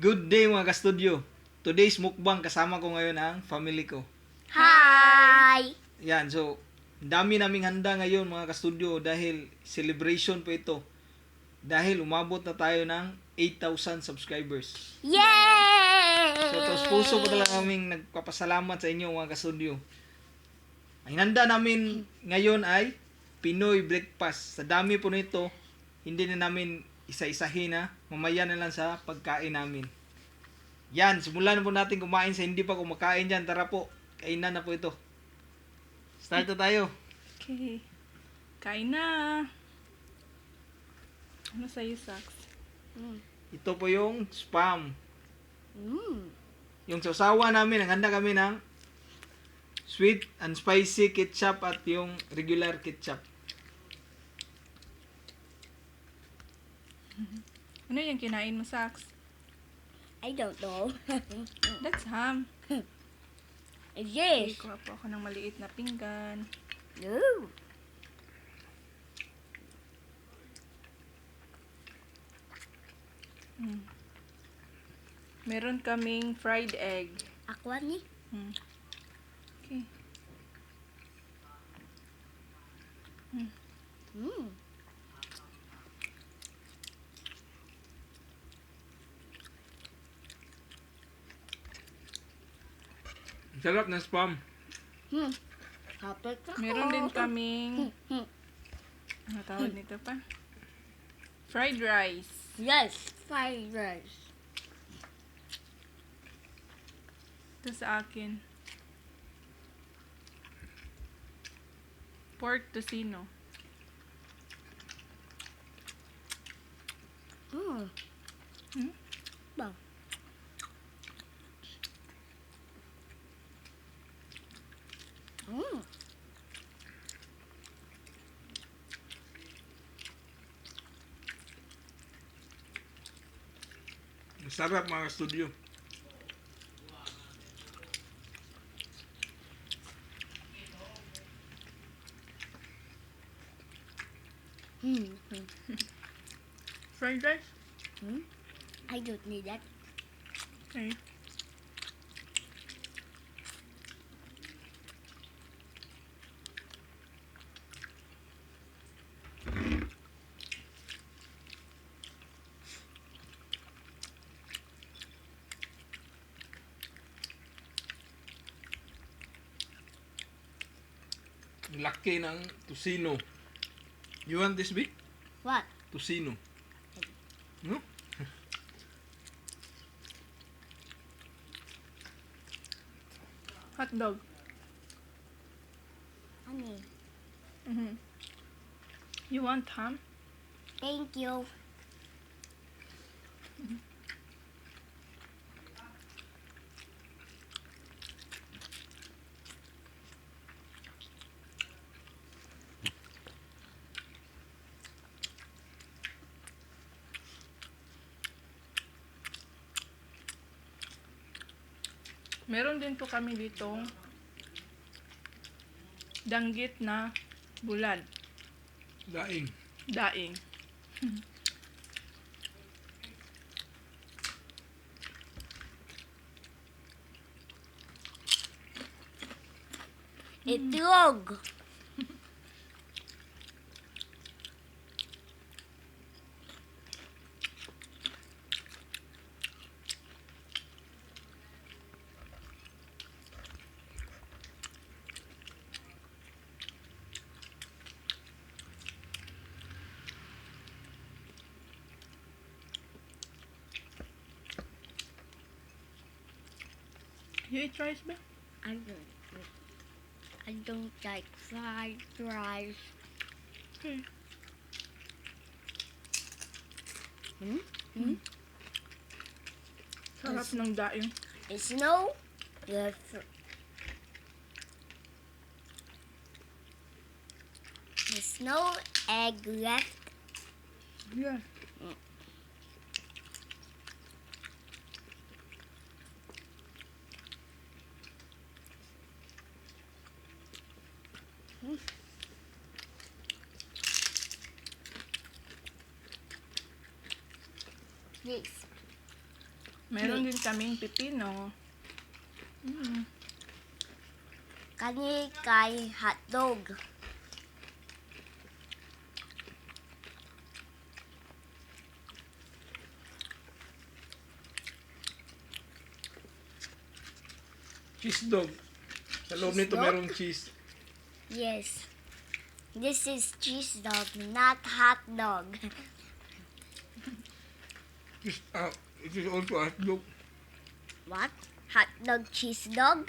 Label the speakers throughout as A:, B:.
A: Good day mga ka-studio. Today's mukbang kasama ko ngayon ang family ko.
B: Hi!
A: Yan, so dami naming handa ngayon mga ka-studio dahil celebration po ito. Dahil umabot na tayo ng 8,000 subscribers.
B: Yay!
A: So tos puso po talaga kaming nagpapasalamat sa inyo mga ka-studio. Ang handa namin ngayon ay Pinoy breakfast. Sa dami po nito, hindi na namin isa-isahin na mamaya na lang sa pagkain namin. Yan, simulan na po natin kumain sa hindi pa kumakain dyan. Tara po, kainan na po ito. Start na tayo.
C: Okay. Kain na. Ano sa'yo, Sax?
A: Ito po yung spam.
B: Mm.
A: Yung sausawa namin, naghanda kami ng sweet and spicy ketchup at yung regular ketchup.
C: Ano yung kinain mo, Sax?
B: I don't know.
C: That's ham.
B: Yes.
C: Kuha po ako ng maliit na pinggan.
B: No.
C: Meron kaming fried egg.
B: Aqua ni.
C: Okay.
B: Mm.
A: Sarap ng spam.
B: Kapit ako.
C: Meron din kaming, ano tawag nito pa? Fried rice.
B: Yes. Fried rice.
C: Ito sa akin. Pork tocino.
B: Mm.
C: Hmm?
B: Bang. Mm.
A: Sarap mga studio.
B: Mm.
C: Fried rice?
B: I don't need that.
C: Okay.
A: Laki ng tocino. You want this big?
B: What?
A: Tocino. No?
C: Hot dog.
B: Honey.
C: You want ham?
B: Thank you.
C: Meron din po kami ditong danggit na bulad.
A: Daing.
C: Daing.
B: Itlog.
C: You eat rice ba?
B: I don't like fried rice.
C: Okay. Sarap ng daing.
B: It's no. There's no egg left.
C: Yeah.
B: This.
C: Meron din kaming pipino.
B: Kani kay hotdog.
A: Cheese dog. Sa loob
B: Cheese
A: nito
B: dog?
A: merong cheese.
B: Yes. This is cheese dog, not hot dog.
A: Cheese, it is also a dog.
B: What? Hot dog cheese dog?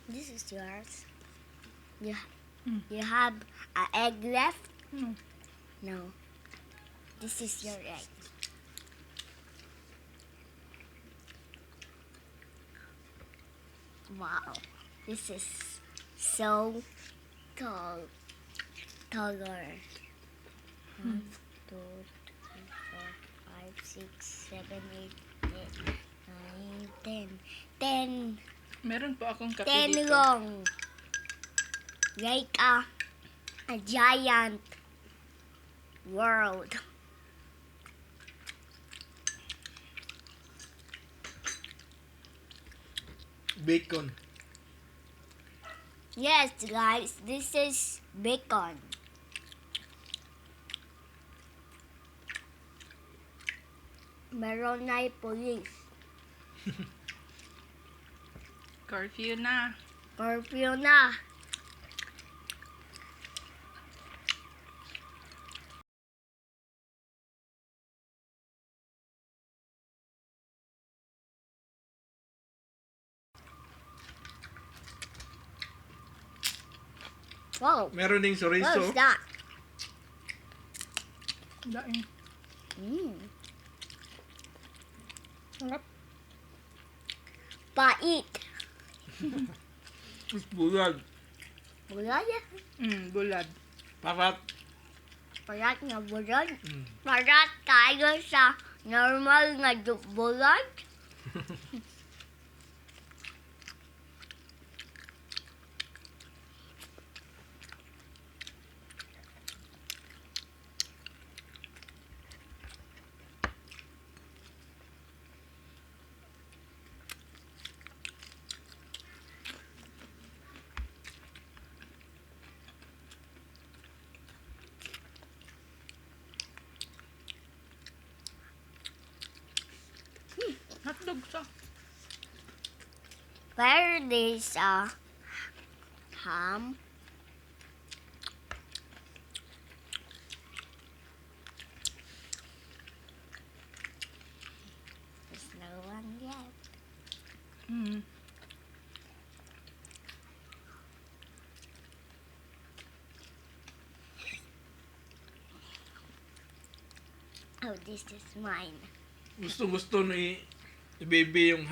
B: This is yours. You have an egg left?
C: No.
B: No. This is your egg. Wow. This is so tall. Taller. 1, 2, 3, 4, 5, 6, 7, 8, 9, 10. 10.
C: Meron po akong kape
B: 10
C: dito.
B: long. Like a giant world.
A: Bacon.
B: Yes, guys, this is bacon. Meron na police.
C: Curfew na.
B: Curfew na. Wow,
A: Meron ding
B: what
A: chorizo.
B: is that?
C: Daing.
B: Mm,
C: Sarap.
B: pait.
A: Bulad.
B: Bulad?
C: Bulad.
A: Parat.
B: Parat nga bulad.
A: Mm.
B: Parat tayo sa normal nga bulad.
C: Hotdog sa.
B: Where this ham? There's no one yet. Oh, this is mine.
A: Gusto ni baby yung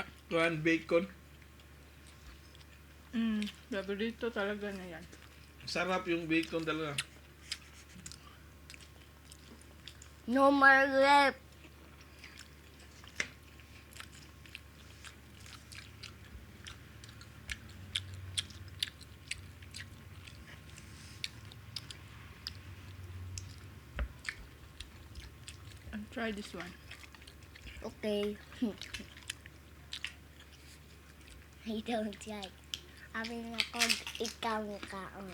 A: bacon.
C: Paborito talaga na yan.
A: Sarap yung bacon talaga.
B: No more left.
C: I'll try this one.
B: Okay. I don't like. Amin ako, ikaw kaon.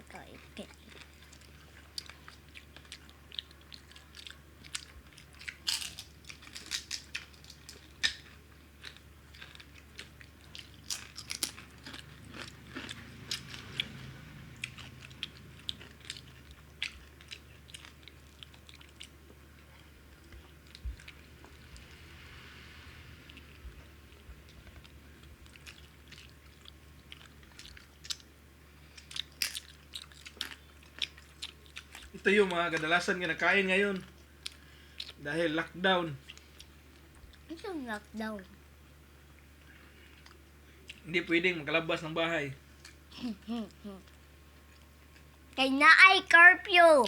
B: Ikaw, ikaw.
A: Ito yung mga kadalasan nga nakain ngayon. Dahil lockdown.
B: Itong lockdown.
A: Hindi pwedeng makalabas ng bahay.
B: Kay naay curfew.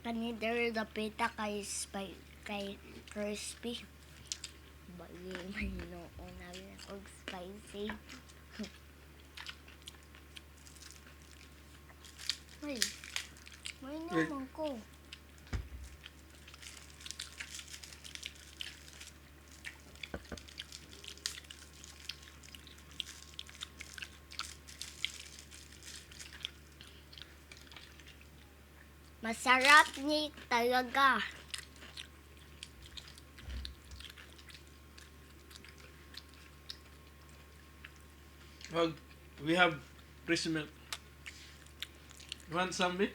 B: Kanidor the pita kay crispy. Bagi may noon na ako spicy. Ay, may naman ko. Masarap ni talaga.
D: Well, we have breast milk. You want some, babe?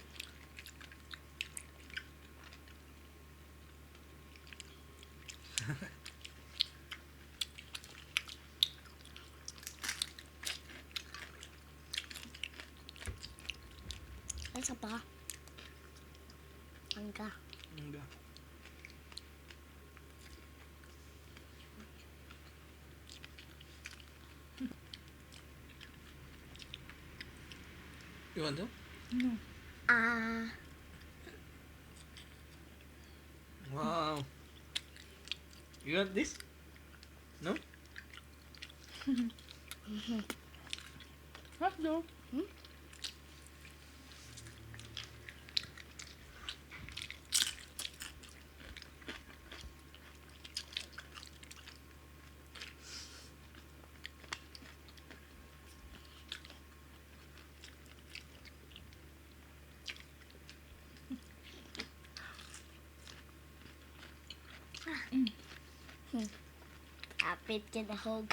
B: Asa pa? Angka.
D: Enggak. You want to?
C: No.
B: Ah,
D: Wow. You want this? No?
C: Hotdog.
B: kapit ka na hog.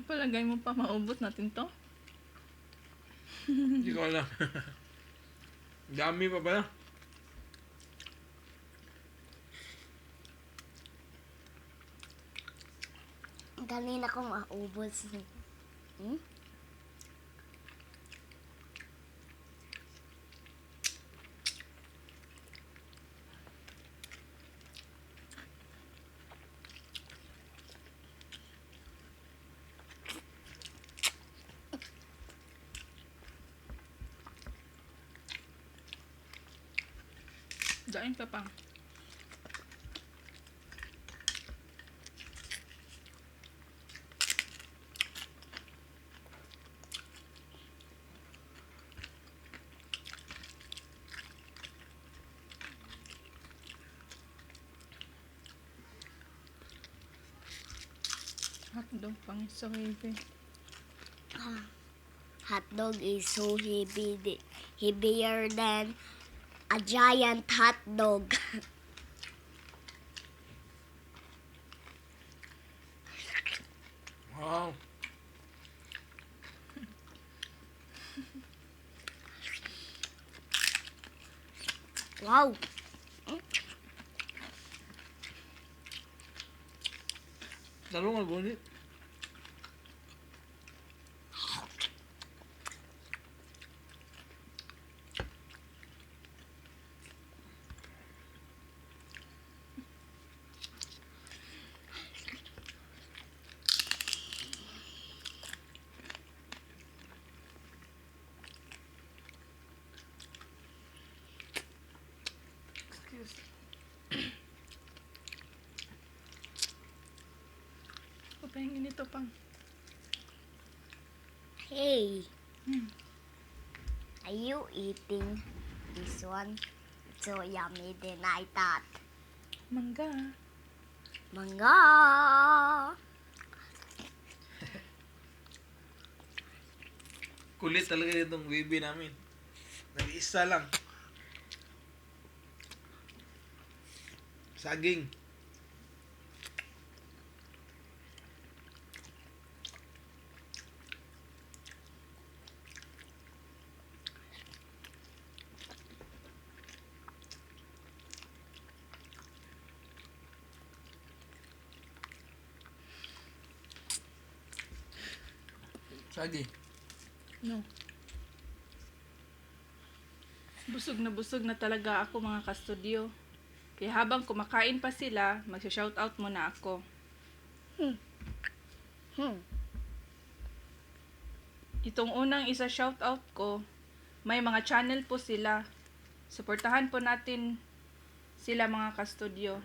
C: Palagay mo pa maubos natin to?
D: Hindi ko alam. Dami pa pala.
B: Kanina ko maubos. Hmm?
C: Daing ka pa. Hotdog pang so heavy.
B: Hot dog is so heavier than a giant hot dog.
D: Wow.
B: Wow.
D: Talong nga gunit.
C: Papahingin ito pang.
B: Hey,
C: Hmm.
B: are you eating this one? It's so yummy than I thought.
C: Mangga.
B: Mangga.
D: Kulit talaga itong baby namin. Nag-isa lang.
A: Saging.
D: Sagi.
C: No. Busog na talaga ako mga kastudyo. Kaya habang kumakain pa sila, magsha-shoutout muna ako. Itong unang isa shoutout ko, may mga channel po sila. Suportahan po natin sila mga kastudyo.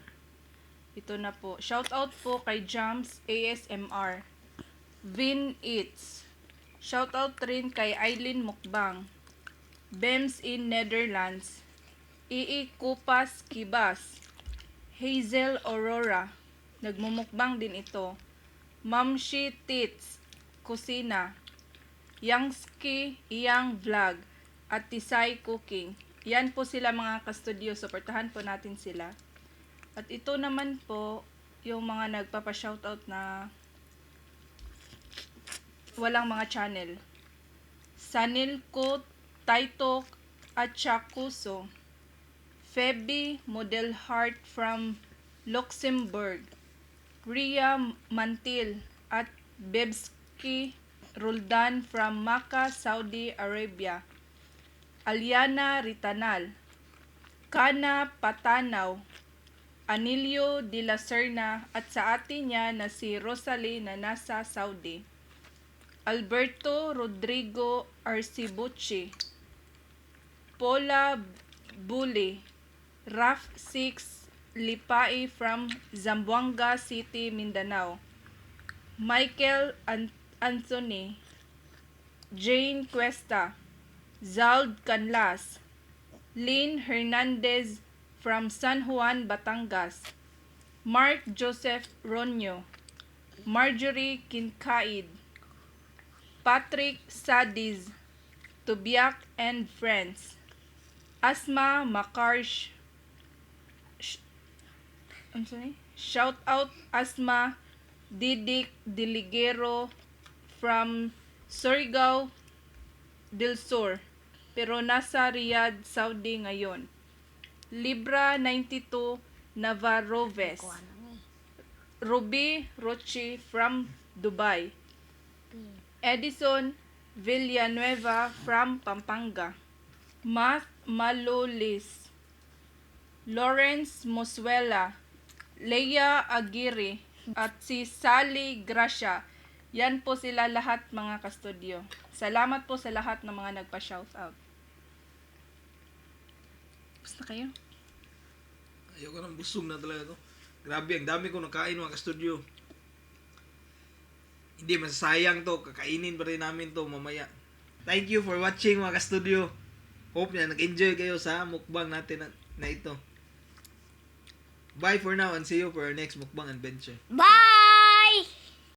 C: Ito na po. Shoutout po kay Jams ASMR. Vin Eats. Shoutout rin kay Eileen Mukbang. Bems in Netherlands. Ii Kupas Kibas. Hazel Aurora. Nagmumukbang din ito. Mamshi Tits. Kusina. Yangski Iyang Vlog. At Tisay Cooking. Yan po sila mga kastudyo. Suportahan po natin sila. At ito naman po yung mga nagpapa-shoutout na walang mga channel. Sanilko Taitok at Chakuso. Feby Model Heart from Luxembourg. Ria Mantil at Bebski Roldan from Makkah, Saudi Arabia. Aliana Ritanal. Kana Patanaw. Anilio de la Serna at sa atin niya na si Rosalie na nasa Saudi. Alberto Rodrigo Arcibucci. Paula Bulli. Raf 6 Lipai from Zamboanga City, Mindanao. Michael Anthony. Jane Cuesta. Zald Canlas. Lynn Hernandez from San Juan, Batangas. Mark Joseph Ronyo. Marjorie Kincaid. Patrick Sadiz. Tubiak and Friends. Asma Makarsh. Shout out Asma Didik Diligero from Surigao del Sur, pero nasa Riyadh, Saudi ngayon. Libra 92 Navarroves. Ruby Rochi from Dubai. Edison Villanueva from Pampanga. Math Malolis. Lawrence Moswela. Leia Aguirre. At si Sally Gracia. Yan po sila lahat mga kastudyo. Salamat po sa lahat ng mga nagpa-shoutout. Basta kayo?
A: Ayoko nang busog na talaga to. Grabe, ang dami ko nakain mga ka-studio. Hindi masasayang to. Kakainin pa rin namin to mamaya. Thank you for watching mga ka-studio. Hope na nag-enjoy kayo sa mukbang natin na ito. Bye for now and see you for our next mukbang adventure.
B: Bye!